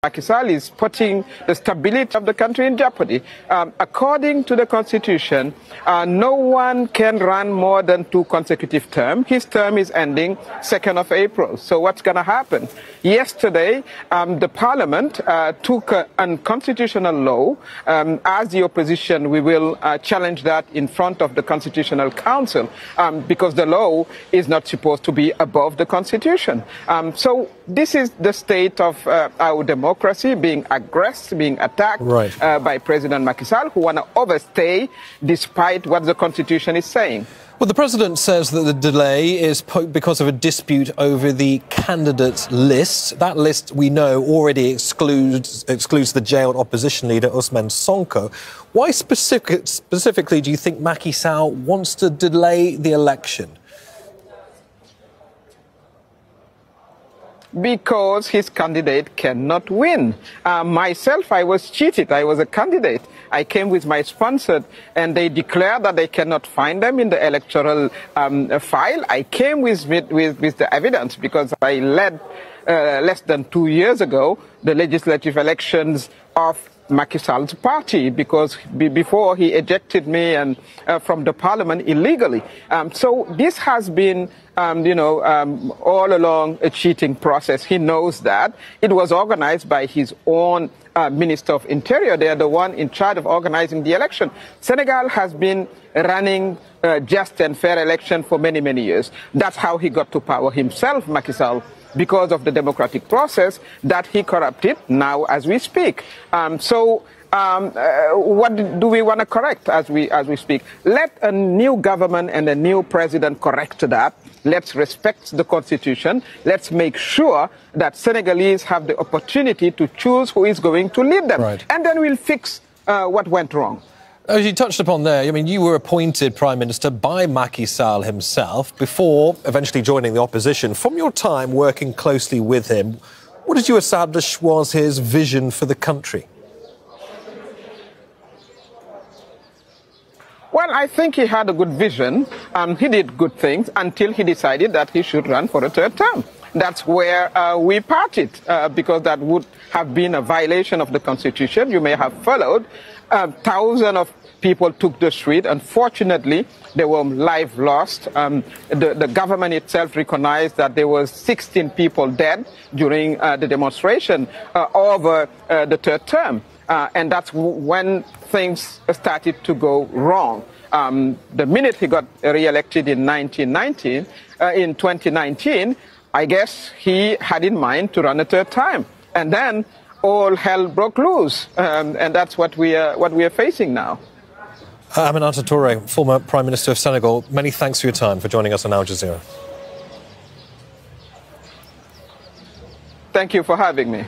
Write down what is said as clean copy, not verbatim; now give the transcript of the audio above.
Macky Sall is putting the stability of the country in jeopardy. According to the Constitution, no one can run more than 2 consecutive terms. His term is ending 2nd of April. So what's going to happen? Yesterday, the Parliament took an unconstitutional law. As the opposition, we will challenge that in front of the Constitutional Council because the law is not supposed to be above the Constitution. So this is the state of our democracy, being aggressed, being attacked by President Macky Sall, who want to overstay despite what the Constitution is saying. Well, the President says that the delay is because of a dispute over the candidates list. That list, we know, already excludes the jailed opposition leader, Ousmane Sonko. Why specifically do you think Macky Sall wants to delay the election? Because his candidate cannot win. Myself, I was cheated. I was a candidate. I came with my sponsor, and they declared that they cannot find them in the electoral file. I came with the evidence because I led less than 2 years ago the legislative elections of Macky Sall's party, because before he ejected me and from the parliament illegally. So this has been, all along a cheating process. He knows that. It was organized by his own Minister of Interior. They are the one in charge of organizing the election. Senegal has been running just and fair election for many, many years. That's how he got to power himself, Macky Sall, because of the democratic process that he corrupted now as we speak. What do we want to correct as we speak? Let a new government and a new president correct that. Let's respect the Constitution. Let's make sure that Senegalese have the opportunity to choose who is going to lead them. And then we'll fix what went wrong. As you touched upon there, I mean, you were appointed Prime Minister by Macky Sall himself before eventually joining the opposition. From your time working closely with him, what did you establish was his vision for the country? Well, I think he had a good vision. He did good things until he decided that he should run for a 3rd term. That's where we parted, because that would have been a violation of the Constitution. You may have followed. Thousands of people took the street. Unfortunately, there were lives lost. The government itself recognized that there were 16 people dead during the demonstration over the 3rd term. And that's when things started to go wrong. The minute he got re-elected in 2019, I guess he had in mind to run a 3rd time. And then all hell broke loose. And that's what we are facing now. Aminata Touré, former Prime Minister of Senegal, many thanks for your time for joining us on Aljazeera. Thank you for having me.